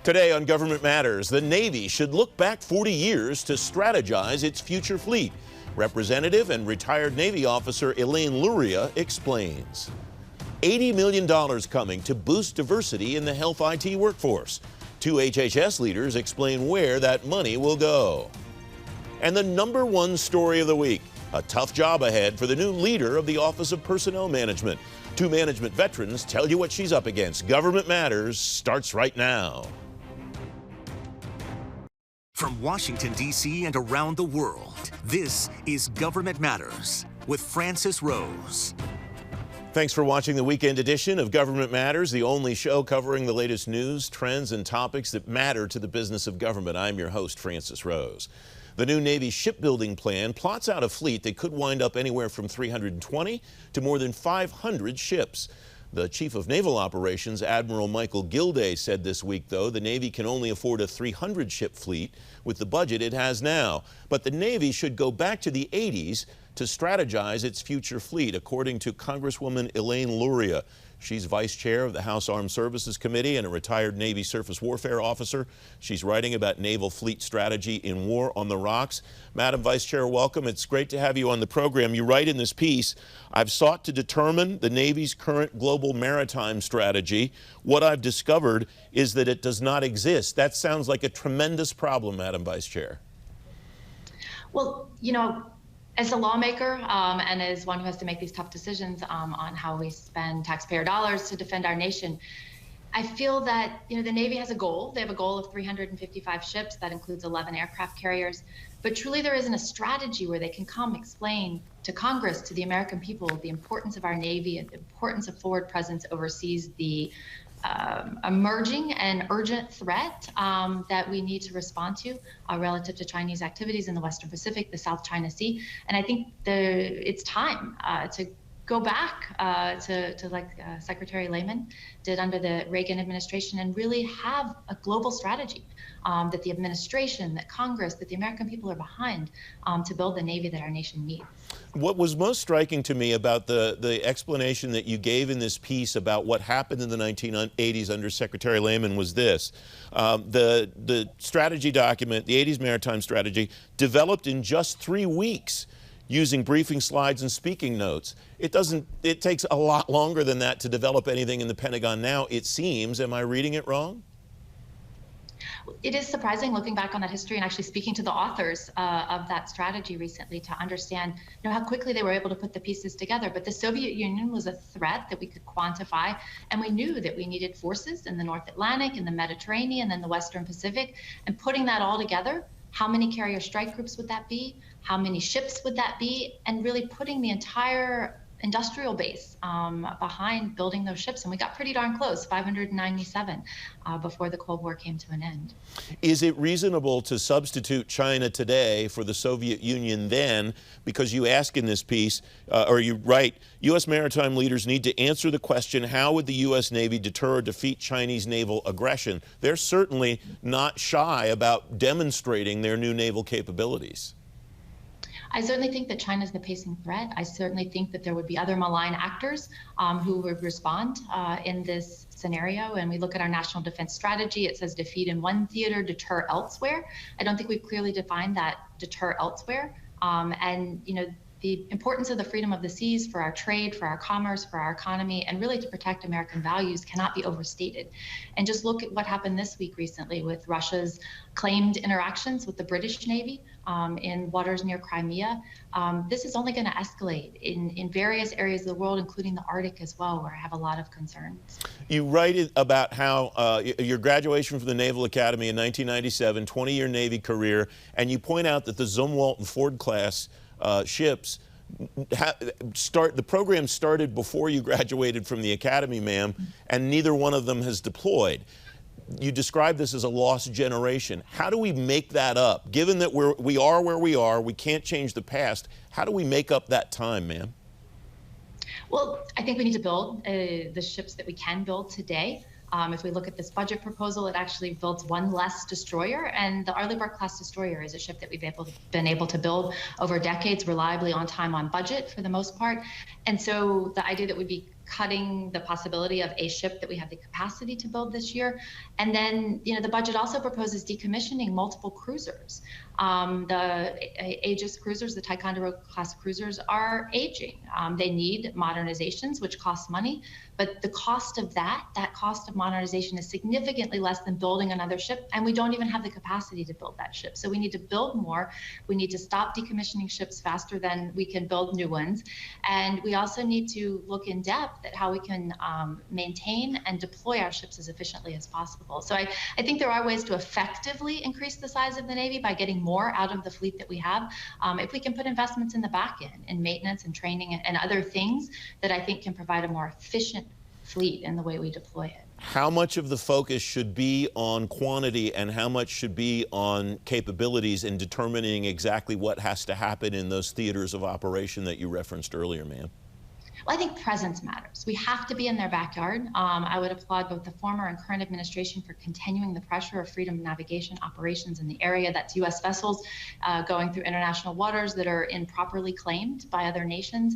Today on Government Matters, the Navy should look back 40 years to strategize its future fleet. Representative and retired Navy officer Elaine Luria explains. $80 million coming to boost diversity in the health IT workforce. Two HHS leaders explain where that money will go. And the #1 story of the week, a tough job ahead for the new leader of the Office of Personnel Management. Two management veterans tell you what she's up against. Government Matters starts right now. From Washington, D.C. and around the world, this is Government Matters with Francis Rose. Thanks for watching the weekend edition of Government Matters, the only show covering the latest news, trends, and topics that matter to the business of government. I'm your host, Francis Rose. The new Navy shipbuilding plan plots out a fleet that could wind up anywhere from 320 to more than 500 ships. The Chief of Naval Operations, Admiral Michael Gilday, said this week, though, the Navy can only afford a 300-ship fleet with the budget it has now. But the Navy should go back to the 80s to strategize its future fleet, according to Congresswoman Elaine Luria. She's vice chair of the House Armed Services Committee and a retired Navy surface warfare officer. She's writing about naval fleet strategy in war on the rocks. Madam Vice Chair, welcome. It's great to have you on the program. You write in this piece, I've sought to determine the Navy's current global maritime strategy. What I've discovered is that it does not exist. That sounds like a tremendous problem, Madam Vice Chair. Well, you know, as a lawmaker and as one who has to make these tough decisions on how we spend taxpayer dollars to defend our nation, I feel that, you know, the Navy has a goal. They have a goal of 355 ships. That includes 11 aircraft carriers. But truly there isn't a strategy where they can come explain to Congress, to the American people, the importance of our Navy and the importance of forward presence overseas, the emerging and urgent threat that we need to respond to relative to Chinese activities in the Western Pacific, the South China Sea. And I think it's time to go back to like Secretary Lehman did under the Reagan administration and really have a global strategy that the administration, that Congress, that the American people are behind to build the Navy that our nation needs. What was most striking to me about the explanation that you gave in this piece about what happened in the 1980s under Secretary Lehman was this. The strategy document, the 80s maritime strategy, developed in just 3 weeks using briefing slides and speaking notes. It takes a lot longer than that to develop anything in the Pentagon now, it seems. Am I reading it wrong? It is surprising looking back on that history and actually speaking to the authors of that strategy recently to understand, you know, how quickly they were able to put the pieces together. But the Soviet Union was a threat that we could quantify, and we knew that we needed forces in the North Atlantic, in the Mediterranean, and the Western Pacific. And putting that all together, how many carrier strike groups would that be? How many ships would that be? And really putting the entire industrial base behind building those ships. And we got pretty darn close, 597, before the Cold War came to an end. Is it reasonable to substitute China today for the Soviet Union then? Because you ask in this piece, or you write, U.S. maritime leaders need to answer the question, how would the U.S. Navy deter or defeat Chinese naval aggression? They're certainly not shy about demonstrating their new naval capabilities. I certainly think that China is the pacing threat. I certainly think that there would be other malign actors who would respond in this scenario. And we look at our national defense strategy. It says defeat in one theater, deter elsewhere. I don't think we've clearly defined that deter elsewhere. And, you know, the importance of the freedom of the seas for our trade, for our commerce, for our economy, and really to protect American values cannot be overstated. And just look at what happened this week recently with Russia's claimed interactions with the British Navy in waters near Crimea. This is only going to escalate in various areas of the world, including the Arctic as well, where I have a lot of concerns. You write about how your graduation from the Naval Academy in 1997, 20-year Navy career, and you point out that the Zumwalt and Ford class ships the program started before you graduated from the academy, ma'am, and neither one of them has deployed. You describe this as a lost generation. How do we make that up? Given that we are where we are, we can't change the past, how do we make up that time, ma'am? Well, I think we need to build the ships that we can build today. If we look at this budget proposal, it actually builds one less destroyer, and the Arleigh Burke-class destroyer is a ship that we've been able to build over decades, reliably, on time, on budget for the most part. And so the idea that we'd be cutting the possibility of a ship that we have the capacity to build this year. And then, the budget also proposes decommissioning multiple cruisers. The Aegis cruisers, the Ticonderoga class cruisers, are aging. They need modernizations, which cost money, but the cost of that cost of modernization is significantly less than building another ship, and we don't even have the capacity to build that ship. So we need to build more. We need to stop decommissioning ships faster than we can build new ones. And we also need to look in depth at how we can maintain and deploy our ships as efficiently as possible. So I think there are ways to effectively increase the size of the Navy by getting more out of the fleet that we have. If we can put investments in the back end, in maintenance and training and other things that I think can provide a more efficient fleet in the way we deploy it. How much of the focus should be on quantity and how much should be on capabilities in determining exactly what has to happen in those theaters of operation that you referenced earlier, ma'am? Well, I think presence matters. We have to be in their backyard. I would applaud both the former and current administration for continuing the pressure of freedom of navigation operations in the area. That's U.S. vessels going through international waters that are improperly claimed by other nations.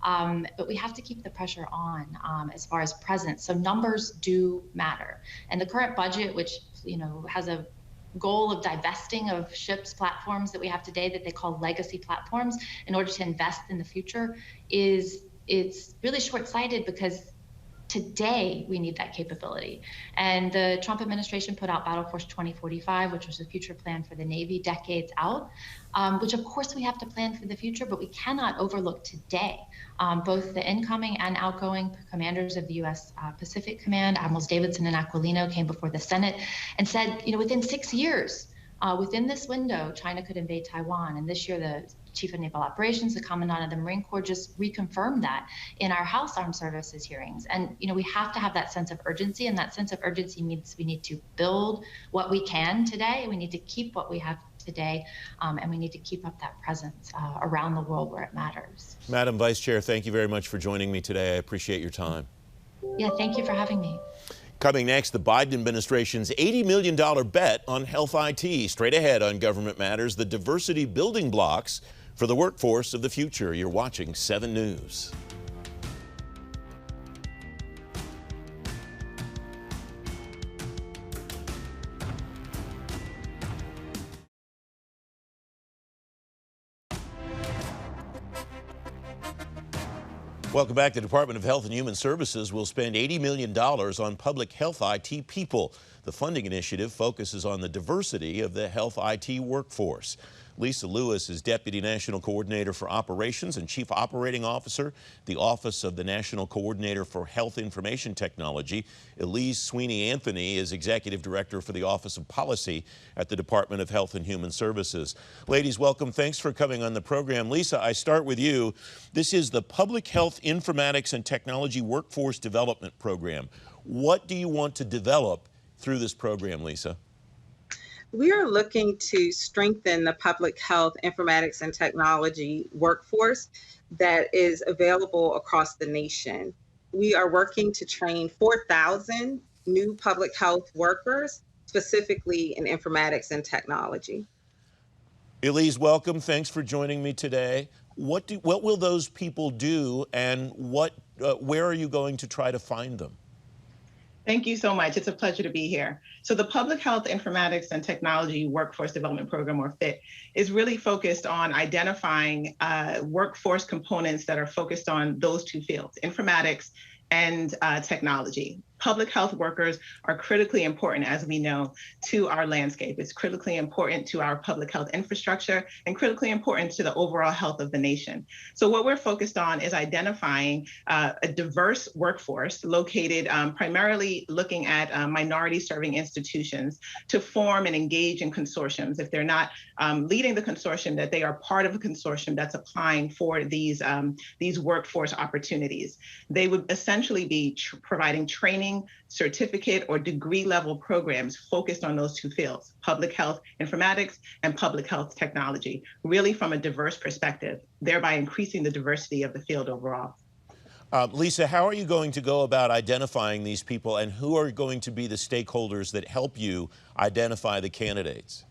But we have to keep the pressure on as far as presence. So numbers do matter. And the current budget, which has a goal of divesting of ships platforms that we have today that they call legacy platforms in order to invest in the future, it's really short-sighted, because today we need that capability. And the Trump administration put out Battle Force 2045, which was a future plan for the Navy decades out, which of course we have to plan for the future, but we cannot overlook today. Both the incoming and outgoing commanders of the U.S. Pacific Command, Admirals Davidson and Aquilino, came before the Senate and said, within 6 years, within this window, China could invade Taiwan. And this year, the Chief of Naval Operations, the Commandant of the Marine Corps, just reconfirmed that in our House Armed Services hearings. And, we have to have that sense of urgency, and that sense of urgency means we need to build what we can today. We need to keep what we have today, and we need to keep up that presence around the world where it matters. Madam Vice Chair, thank you very much for joining me today. I appreciate your time. Yeah, thank you for having me. Coming next, the Biden administration's $80 million bet on health IT. Straight ahead on Government Matters, the diversity building blocks for the workforce of the future. You're watching 7 News. Welcome back. The Department of Health and Human Services will spend $80 million on public health IT people. The funding initiative focuses on the diversity of the health IT workforce. Lisa Lewis is Deputy National Coordinator for Operations and Chief Operating Officer, the Office of the National Coordinator for Health Information Technology. Elise Sweeney-Anthony is Executive Director for the Office of Policy at the Department of Health and Human Services. Ladies, welcome. Thanks for coming on the program. Lisa, I start with you. This is the Public Health Informatics and Technology Workforce Development Program. What do you want to develop through this program, Lisa? We are looking to strengthen the public health informatics and technology workforce that is available across the nation. We are working to train 4,000 new public health workers, specifically in informatics and technology. Elise, welcome. Thanks for joining me today. What will those people do, and where are you going to try to find them? Thank you so much. It's a pleasure to be here. So the Public Health Informatics and Technology Workforce Development Program, or FIT, is really focused on identifying workforce components that are focused on those two fields, informatics and technology. Public health workers are critically important, as we know, to our landscape. It's critically important to our public health infrastructure and critically important to the overall health of the nation. So what we're focused on is identifying a diverse workforce located primarily looking at minority serving institutions to form and engage in consortiums. If they're not leading the consortium, that they are part of a consortium that's applying for these workforce opportunities. They would essentially be providing training, certificate, or degree level programs focused on those two fields, public health informatics and public health technology, really from a diverse perspective, thereby increasing the diversity of the field overall. Lisa, how are you going to go about identifying these people, and who are going to be the stakeholders that help you identify the candidates?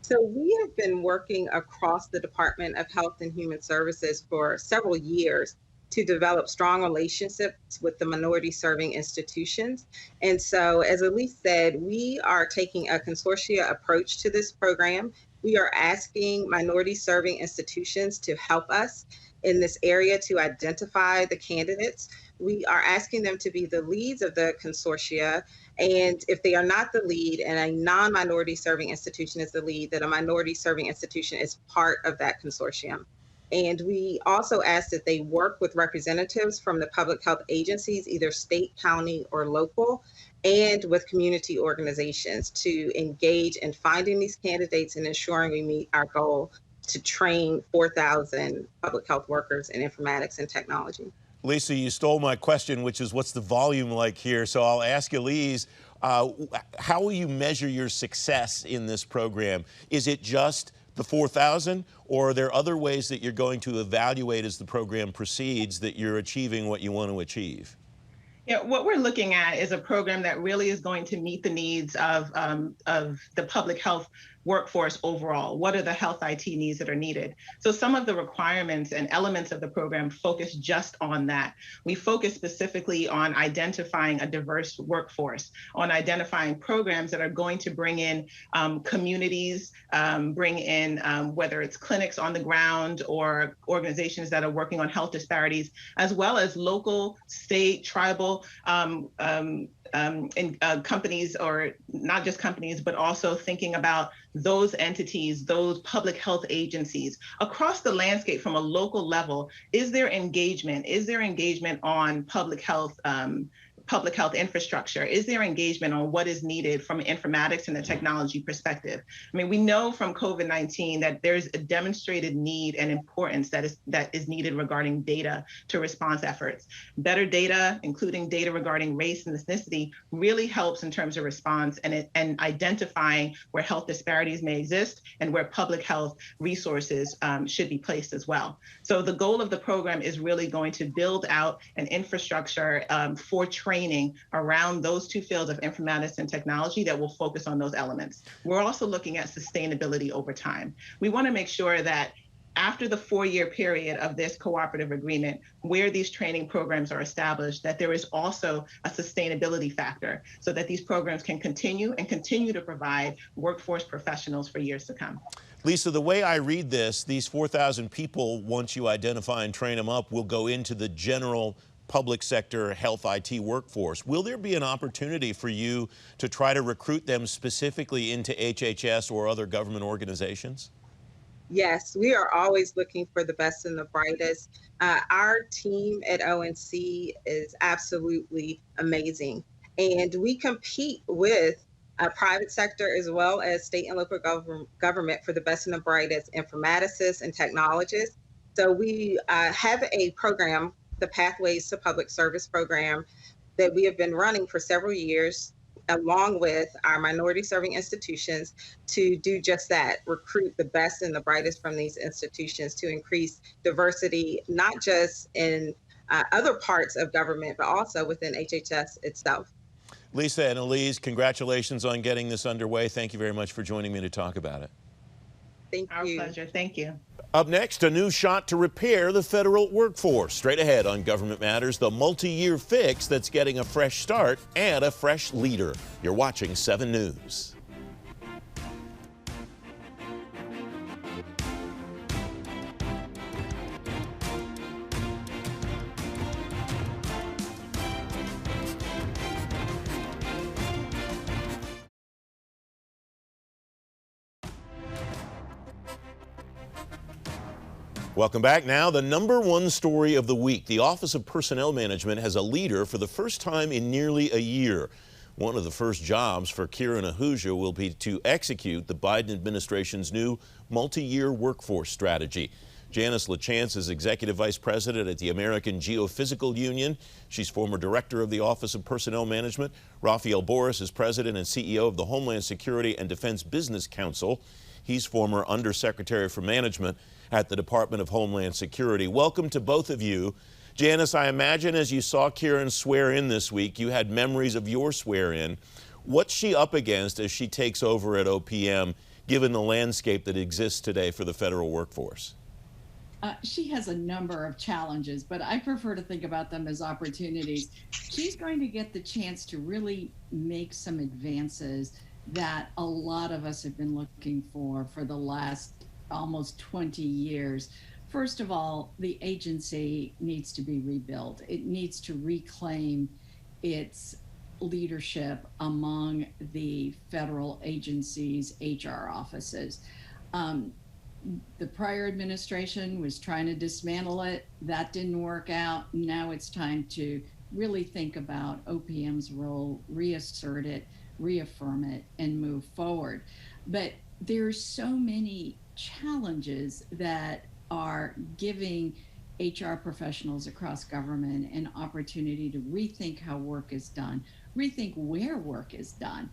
So we have been working across the Department of Health and Human Services for several years to develop strong relationships with the minority serving institutions. And so, as Elise said, we are taking a consortia approach to this program. We are asking minority serving institutions to help us in this area to identify the candidates. We are asking them to be the leads of the consortia. And if they are not the lead and a non-minority serving institution is the lead, that a minority serving institution is part of that consortium. And we also ask that they work with representatives from the public health agencies, either state, county, or local, and with community organizations to engage in finding these candidates and ensuring we meet our goal to train 4,000 public health workers in informatics and technology. Lisa, you stole my question, which is what's the volume like here? So I'll ask you, Lise, how will you measure your success in this program? Is it just the 4,000, or are there other ways that you're going to evaluate as the program proceeds that you're achieving what you want to achieve? Yeah, what we're looking at is a program that really is going to meet the needs of the public health workforce overall. What are the health IT needs that are needed? So some of the requirements and elements of the program focus just on that. We focus specifically on identifying a diverse workforce, on identifying programs that are going to bring in communities, bring in whether it's clinics on the ground or organizations that are working on health disparities, as well as local, state, tribal, companies, or not just companies, but also thinking about those entities, those public health agencies across the landscape from a local level. Is there engagement? Is there engagement on public health infrastructure? Is there engagement on what is needed from an informatics and a technology perspective? I mean, we know from COVID-19 that there's a demonstrated need and importance that is needed regarding data to response efforts. Better data, including data regarding race and ethnicity, really helps in terms of response and identifying where health disparities may exist and where public health resources should be placed as well. So the goal of the program is really going to build out an infrastructure for training around those two fields of informatics and technology that will focus on those elements. We're also looking at sustainability over time. We want to make sure that after the 4-year period of this cooperative agreement, where these training programs are established, that there is also a sustainability factor so that these programs can continue to provide workforce professionals for years to come. Lisa, the way I read this, these 4,000 people, once you identify and train them up, will go into the general public sector health IT workforce. Will there be an opportunity for you to try to recruit them specifically into HHS or other government organizations? Yes, we are always looking for the best and the brightest. Our team at ONC is absolutely amazing. And we compete with private sector as well as state and local government for the best and the brightest informaticists and technologists. So we have a program, the Pathways to Public Service program, that we have been running for several years, along with our minority serving institutions, to do just that, recruit the best and the brightest from these institutions to increase diversity, not just in other parts of government, but also within HHS itself. Lisa and Elise, congratulations on getting this underway. Thank you very much for joining me to talk about it. Thank you. Our pleasure. Thank you. Up next, a new shot to repair the federal workforce. Straight ahead on Government Matters, the multi-year fix that's getting a fresh start and a fresh leader. You're watching 7 News. Welcome back. Now, the #1 story of the week. The Office of Personnel Management has a leader for the first time in nearly a year. One of the first jobs for Kiran Ahuja will be to execute the Biden administration's new multi-year workforce strategy. Janice LaChance is Executive Vice President at the American Geophysical Union. She's former Director of the Office of Personnel Management. Rafael Boris is President and CEO of the Homeland Security and Defense Business Council. He's former Undersecretary for Management at the Department of Homeland Security. Welcome to both of you. Janice, I imagine as you saw Kiran swear in this week, you had memories of your swear in. What's she up against as she takes over at OPM, given the landscape that exists today for the federal workforce? she has a number of challenges, but I prefer to think about them as opportunities. She's going to get the chance to really make some advances that a lot of us have been looking for the last almost 20 years. First of all, the agency needs to be rebuilt. It needs to reclaim its leadership among the federal agencies' HR offices. The prior administration was trying to dismantle it. That didn't work out. Now it's time to really think about OPM's role, reassert it, reaffirm it, and move forward. But there's so many challenges that are giving HR professionals across government an opportunity to rethink how work is done, rethink where work is done,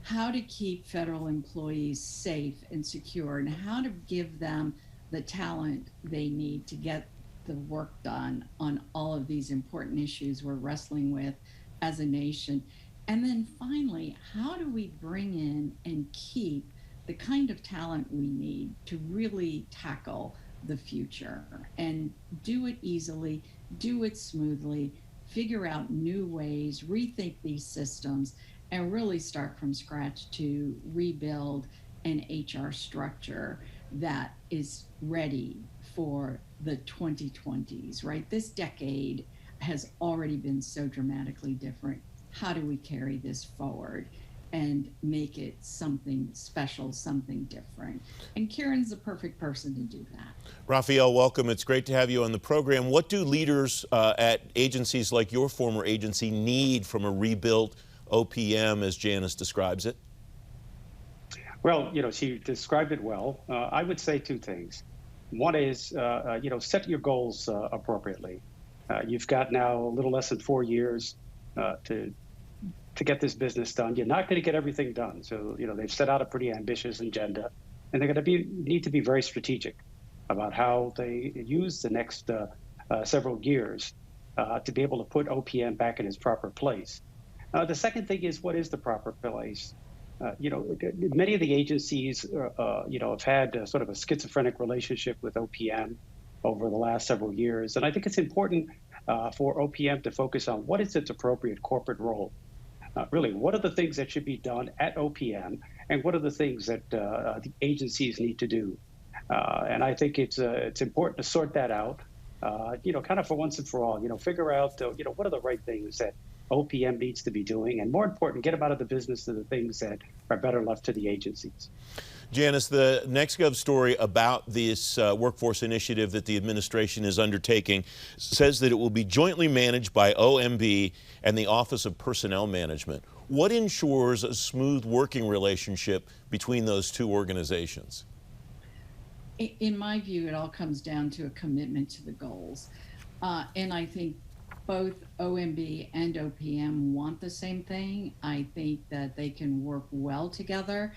how to keep federal employees safe and secure, and how to give them the talent they need to get the work done on all of these important issues we're wrestling with as a nation. And then finally, how do we bring in and keep the kind of talent we need to really tackle the future and do it easily, do it smoothly, figure out new ways, rethink these systems, and really start from scratch to rebuild an HR structure that is ready for the 2020s, right? This decade has already been so dramatically different. How do we carry this forward and make it something special, something different? And Karen's the perfect person to do that. Raphael, welcome. It's great to have you on the program. What do leaders at agencies like your former agency need from a rebuilt OPM, as Janice describes it? Well, she described it well. I would say two things. One is, set your goals appropriately. You've got now a little less than 4 years to get this business done. You're not going to get everything done. So, they've set out a pretty ambitious agenda, and they're going to need to be very strategic about how they use the next several years to be able to put OPM back in its proper place. The second thing is, what is the proper place? Many of the agencies, have had sort of a schizophrenic relationship with OPM over the last several years. And I think it's important for OPM to focus on what is its appropriate corporate role. Really, what are the things that should be done at OPM, and what are the things that the agencies need to do? And I think it's important to sort that out, kind of for once and for all, figure out, what are the right things that OPM needs to be doing, and more important, get them out of the business of the things that are better left to the agencies. Janice, the NextGov story about this workforce initiative that the administration is undertaking says that it will be jointly managed by OMB and the Office of Personnel Management. What ensures a smooth working relationship between those two organizations? In my view, it all comes down to a commitment to the goals. And I think both OMB and OPM want the same thing. I think that they can work well together.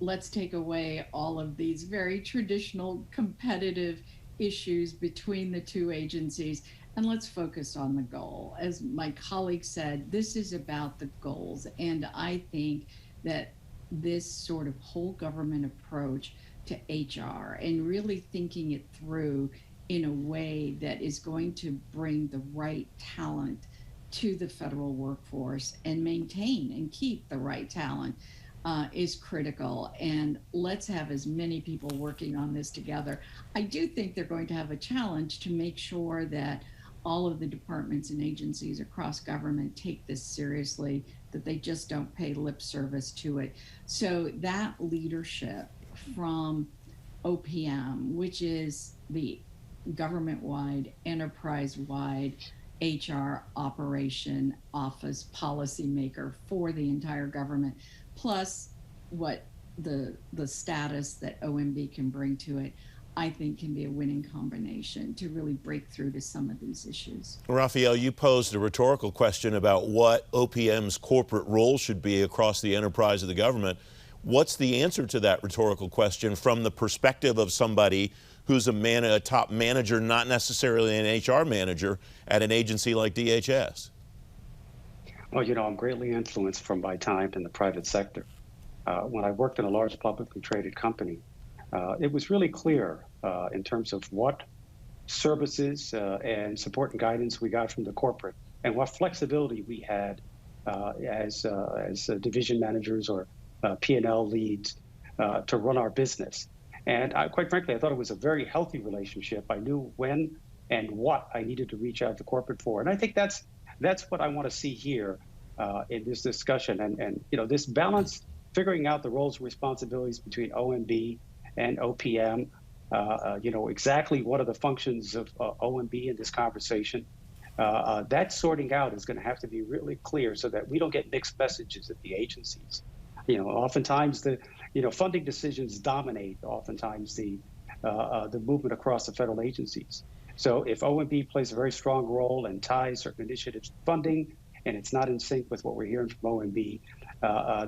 Let's take away all of these very traditional competitive issues between the two agencies, and let's focus on the goal. As my colleague said, this is about the goals, and I think that this sort of whole government approach to HR and really thinking it through in a way that is going to bring the right talent to the federal workforce and maintain and keep the right talent is critical. And let's have as many people working on this together. I do think they're going to have a challenge to make sure that all of the departments and agencies across government take this seriously, that they just don't pay lip service to it. So that leadership from OPM, which is the government-wide, enterprise-wide HR operation office policymaker for the entire government, plus what the status that OMB can bring to it, I think can be a winning combination to really break through to some of these issues. Raphael, you posed a rhetorical question about what OPM's corporate role should be across the enterprise of the government. What's the answer to that rhetorical question from the perspective of somebody who's a top manager, not necessarily an HR manager at an agency like DHS? Well, I'm greatly influenced from my time in the private sector. When I worked in a large publicly traded company, it was really clear in terms of what services and support and guidance we got from the corporate, and what flexibility we had as division managers or P&L leads to run our business. And quite frankly, I thought it was a very healthy relationship. I knew when and what I needed to reach out to corporate for. And I think that's what I want to see here in this discussion. And you know, this balance, figuring out the roles and responsibilities between OMB and OPM, you know, exactly what are the functions of OMB in this conversation. That sorting out is going to have to be really clear so that we don't get mixed messages at the agencies. You know, oftentimes the funding decisions dominate oftentimes the movement across the federal agencies. So if OMB plays a very strong role and ties certain initiatives to funding, and it's not in sync with what we're hearing from OMB,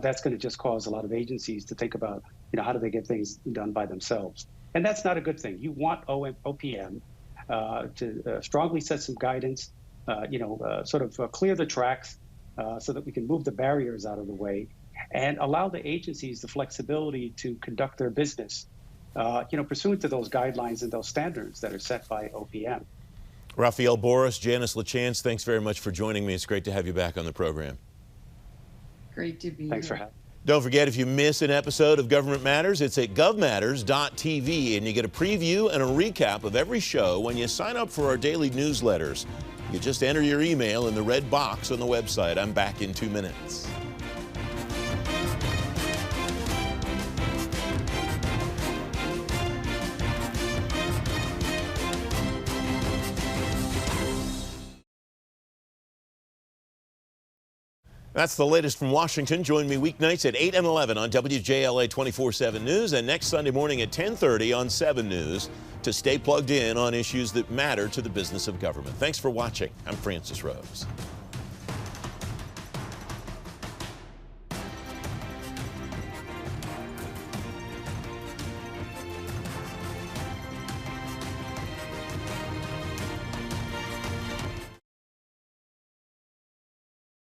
that's going to just cause a lot of agencies to think about, you know, how do they get things done by themselves. And that's not a good thing. You want OPM to strongly set some guidance, you know, sort of clear the tracks so that we can move the barriers out of the way and allow the agencies the flexibility to conduct their business, you know, pursuant to those guidelines and those standards that are set by OPM. Rafael Boris, Janice LaChance, thanks very much for joining me. It's great to have you back on the program. Great to be Thanks here. for having me. Don't forget, if you miss an episode of Government Matters, it's at govmatters.tv, and you get a preview and a recap of every show when you sign up for our daily newsletters. You just enter your email in the red box on the website. I'm back in 2 minutes. That's the latest from Washington. Join me weeknights at 8 and 11 on WJLA 24/7 News and next Sunday morning at 10:30 on 7 News to stay plugged in on issues that matter to the business of government. Thanks for watching. I'm Francis Rose.